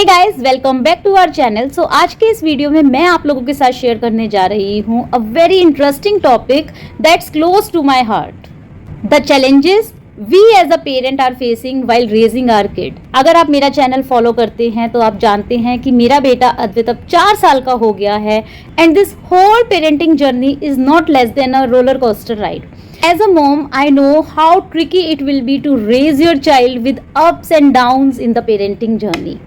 Hey guys, welcome back to our channel. So आज के इस वीडियो में मैं आप लोगों के साथ शेयर करने जा रही हूँ a very interesting topic that's close to my heart, the challenges we as a parent are facing while raising our kid. अगर आप मेरा चैनल फॉलो करते हैं तो आप जानते हैं कि मेरा बेटा अद्वित अब 4 साल का हो गया है and this whole parenting journey is not less than a roller coaster ride. As a mom, I know how tricky it will be to raise your child with ups and downs in the parenting journey.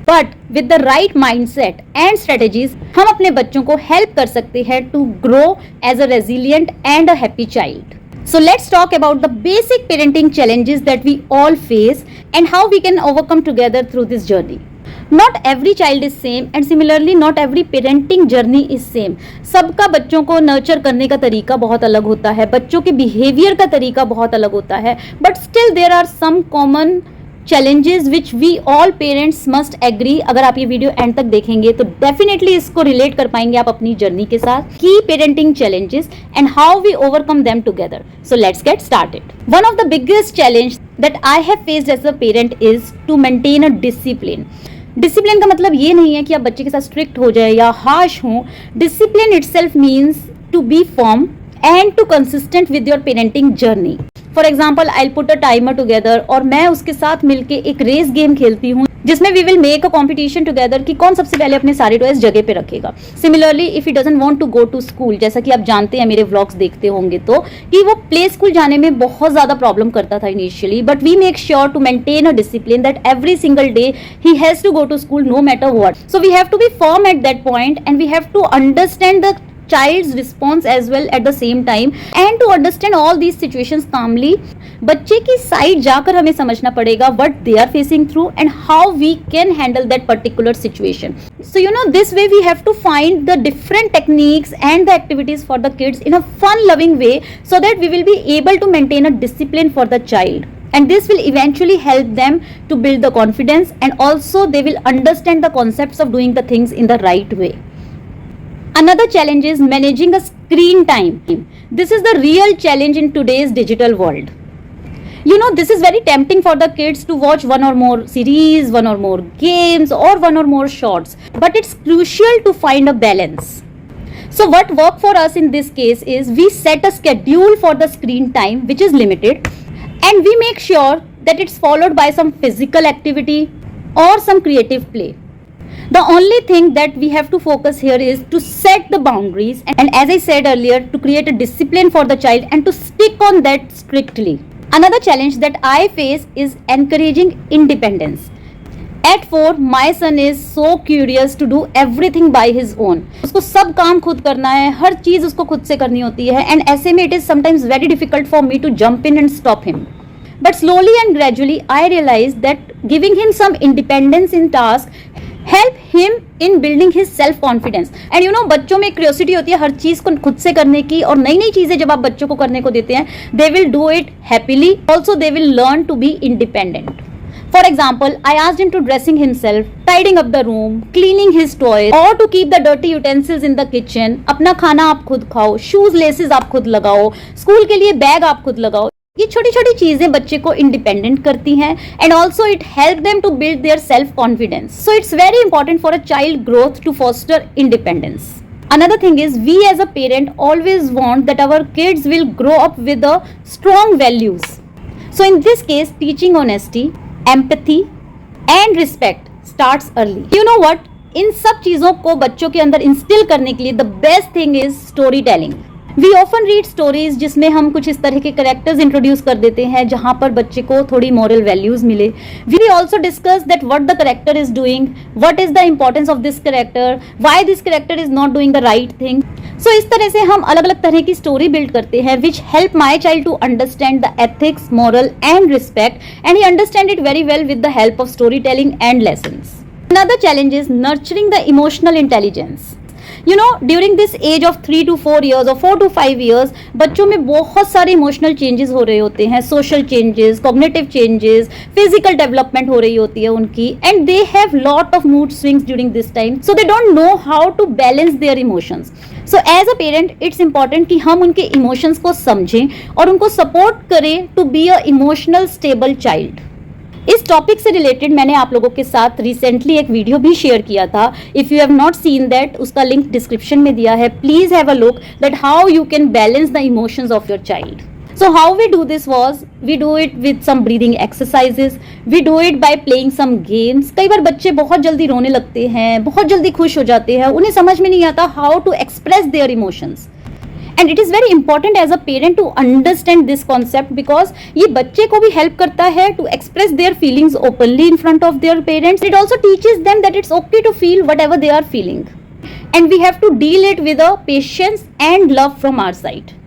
But with the right mindset and strategies, हम अपने बच्चों को help कर सकते हैं to grow as a resilient and a happy child. So let's talk about the basic parenting challenges that we all face and how we can overcome together through this journey. Not every child is same and similarly not every parenting journey is same. सबका बच्चों को nurture करने का तरीका बहुत अलग होता है, बच्चों के बिहेवियर का तरीका बहुत अलग होता है, but still there are some common challenges which we all parents must agree. अगर आप ये वीडियो एंड तक देखेंगे तो डेफिनेटली इसको रिलेट कर पाएंगे आप अपनी जर्नी के साथ. की parenting challenges and how we overcome them together. So let's get started. One of the biggest challenge that I have faced as a parent is to maintain a discipline. Discipline का मतलब ये नहीं है कि आप बच्चे के साथ स्ट्रिक्ट हो जाए या हार्श हो. Discipline itself means to be firm and to consistent with your parenting journey. For example, I put a timer together और मैं उसके साथ मिलके एक रेस गेम खेलती हूँ जिसमें we will make a competition together कि कौन सबसे पहले अपने सारे टॉयज जगह पे रखेगा. Similarly if he doesn't want to go to school, जैसा कि आप जानते हैं, मेरे व्लॉग्स देखते होंगे तो कि वो प्ले स्कूल जाने में बहुत ज्यादा प्रॉब्लम करता था initially, but we make sure to maintain a discipline that every single day he has to go to school no matter what. So we have to be firm at that point and we have to understand the child's response as well at the same time and to understand all these situations calmly. बच्चे की side जाकर हमें समझना पड़ेगा what they are facing through and how we can handle that particular situation. So this way we have to find the different techniques and the activities for the kids in a fun loving way so that we will be able to maintain a discipline for the child. And this will eventually help them to build the confidence and also they will understand the concepts of doing the things in the right way. Another challenge is managing a screen time. This is the real challenge in today's digital world. This is very tempting for the kids to watch one or more series, one or more games or one or more shorts. But it's crucial to find a balance. So what works for us in this case is we set a schedule for the screen time which is limited and we make sure that it's followed by some physical activity or some creative play. The only thing that we have to focus here is to set the boundaries and as I said earlier, to create a discipline for the child and to stick on that strictly. Another challenge that I face is encouraging independence. At 4, my son is so curious to do everything by his own. उसको सब काम खुद करना है, हर चीज उसको खुद से करनी होती है and ऐसे में it is sometimes very difficult for me to jump in and stop him. But slowly and gradually I realized that giving him some independence in task help him in building his self confidence. And बच्चों में curiosity होती है हर चीज को खुद से करने की और नई नई चीजें जब आप बच्चों को करने को देते हैं they will do it happily. Also they will learn to be independent. For example, I asked him to dressing himself, tidying up the room, cleaning his toys or to keep the dirty utensils in the kitchen. अपना खाना आप खुद खाओ, shoes laces आप खुद लगाओ, school के लिए बैग आप खुद लगाओ. ये छोटी छोटी चीजें बच्चे को इंडिपेंडेंट करती हैं and also it help them to build their self confidence. So it's very important for a child growth to foster independence. Another thing is we as a parent always want that our kids will grow up with a strong values. So in this case, teaching honesty, empathy and respect starts early. You know what? इन सब चीजों को बच्चों के अंदर instil करने के लिए the best thing is storytelling. We often read stories जिसमें हम कुछ इस तरह के करेक्टर्स इंट्रोड्यूस कर देते हैं जहां पर बच्चे को थोड़ी मॉरल वैल्यूज मिले. We also discuss that what the character is doing, what is the importance of this character, why this character is not doing the right thing. So इस तरह से हम अलग अलग तरह की स्टोरी बिल्ड करते हैं which help my child to understand the ethics, moral and respect and he understand it very well with the help of storytelling and lessons. Another challenge is nurturing the emotional intelligence. During this age of 3 to 4 years or 4 to 5 years, बच्चों में बहुत सारे emotional changes हो रहे होते हैं, social changes, cognitive changes, physical development हो रही होती है उनकी and they have lot of mood swings during this time. So they don't know how to balance their emotions. So as a parent it's important कि हम उनके emotions को समझें और उनको सपोर्ट करें to be a emotional stable child. इस topic से रिलेटेड मैंने आप लोगों के साथ रिसेंटली एक वीडियो भी शेयर किया था. If you have not seen that, उसका लिंक डिस्क्रिप्शन में दिया है. Please have a look that how you can balance the emotions of your child. So how we do this was, we do it with some breathing exercises, we do it by playing some games. कई बार बच्चे बहुत जल्दी रोने लगते हैं, बहुत जल्दी खुश हो जाते हैं, उन्हें समझ में नहीं आता how to express their emotions. And it is very important as a parent to understand this concept because ये बच्चे को भी help करता है to express their feelings openly in front of their parents. It also teaches them that it's okay to feel whatever they are feeling. And we have to deal it with a patience and love from our side.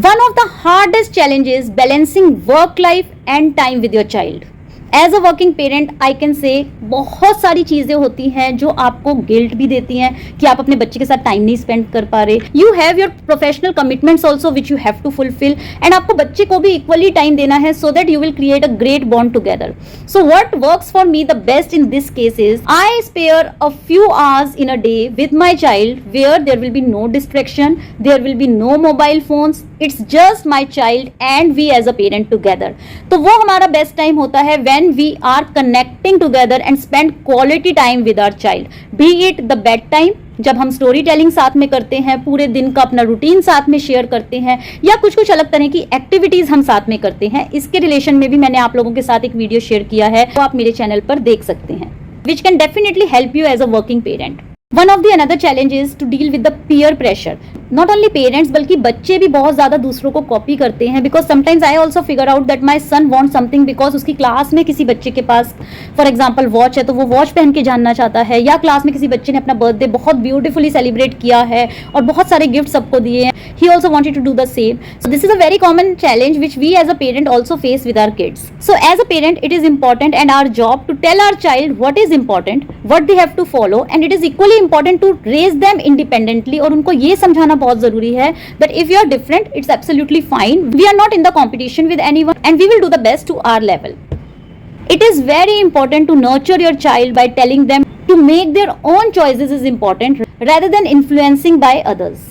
One of the hardest challenges is balancing work life and time with your child. As a working parent I can say बहुत सारी चीज़ें होती हैं जो आपको guilt भी देती हैं कि आप अपने बच्चे के साथ टाइम नहीं स्पेंड कर पा रहे. You have your professional commitments also which you have to fulfil and आपको बच्चे को भी इक्वली टाइम देना है so that you will create a great bond together. So what works for me the best in this case is I spare a few hours in a day with my child where there will be no distraction, there will be no mobile phones. It's just my child and we as a parent together. तो वो हमारा best time होता है when we are connecting together and spend quality time with our child. Be it the bedtime, जब हम story telling साथ में करते हैं, पूरे दिन का अपना रूटीन साथ में शेयर करते हैं, या कुछ अलग तरह की एक्टिविटीज हम साथ में करते हैं. इसके रिलेशन में भी मैंने आप लोगों के साथ एक वीडियो शेयर किया है, तो आप मेरे चैनल पर देख सकते हैं, which can definitely help you as a working parent. One of the another challenge is to deal with the peer pressure. Not only parents बल्कि बच्चे भी बहुत ज़्यादा दूसरों को कॉपी करते हैं. Because sometimes I also figure out that my son wants something because उसकी क्लास में किसी बच्चे के पास फॉर एग्जाम्पल वॉच है तो वो वॉच पहन के जानना चाहता है, या क्लास में किसी बच्चे ने अपना बर्थडे बहुत ब्यूटीफुली सेलिब्रेट किया है और बहुत सारे गिफ्ट सबको दिए हैं. He also wanted to do the same. So this is a very common challenge which we as a parent also face with our kids. So as a parent it is important and our job to tell our child what is important, what they have to follow, and it is equally important to raise them independently. और उनको ये समझाना बहुत जरूरी है that if you are different, it's absolutely fine. We are not in the competition with anyone and we will do the best to our level. It is very important to nurture your child by telling them to make their own choices is important rather than influencing by others.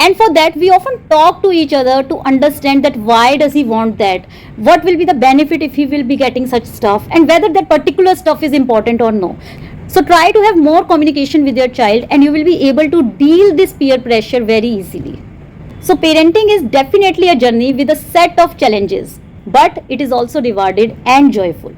And for that we often talk to each other to understand that why does he want that, what will be the benefit if he will be getting such stuff, and whether that particular stuff is important or no. So try to have more communication with your child and you will be able to deal this peer pressure very easily. So parenting is definitely a journey with a set of challenges, but it is also rewarded and joyful.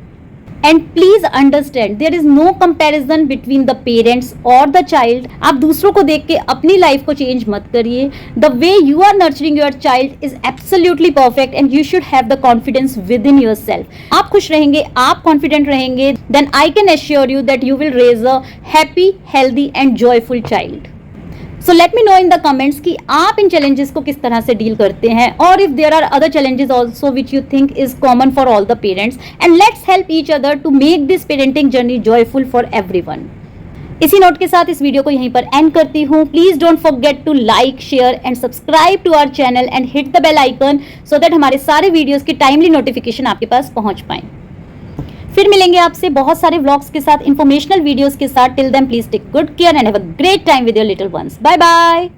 And please understand there is no comparison between the parents or the child. आप दूसरों को देख के अपनी life को change मत करिए. The way you are nurturing your child is absolutely perfect and you should have the confidence within yourself. आप खुश रहेंगे, आप confident रहेंगे, then I can assure you that you will raise a happy, healthy and joyful child. So let me know in the comments कि आप इन challenges को किस तरह से deal करते हैं, और if there are other challenges also which you think is common for all the parents, and let's help each other to make this parenting journey joyful for everyone. इसी नोट के साथ इस वीडियो को यहीं पर एंड करती हूँ. Please don't forget to like, share and subscribe to our channel and hit the bell icon so that हमारे सारे वीडियोस की टाइमली नोटिफिकेशन आपके पास पहुंच पाएं. फिर मिलेंगे आपसे बहुत सारे व्लॉग्स के साथ, इंफॉर्मेशनल वीडियोस के साथ. Till then please take good care and have a great time with your little ones. Bye bye.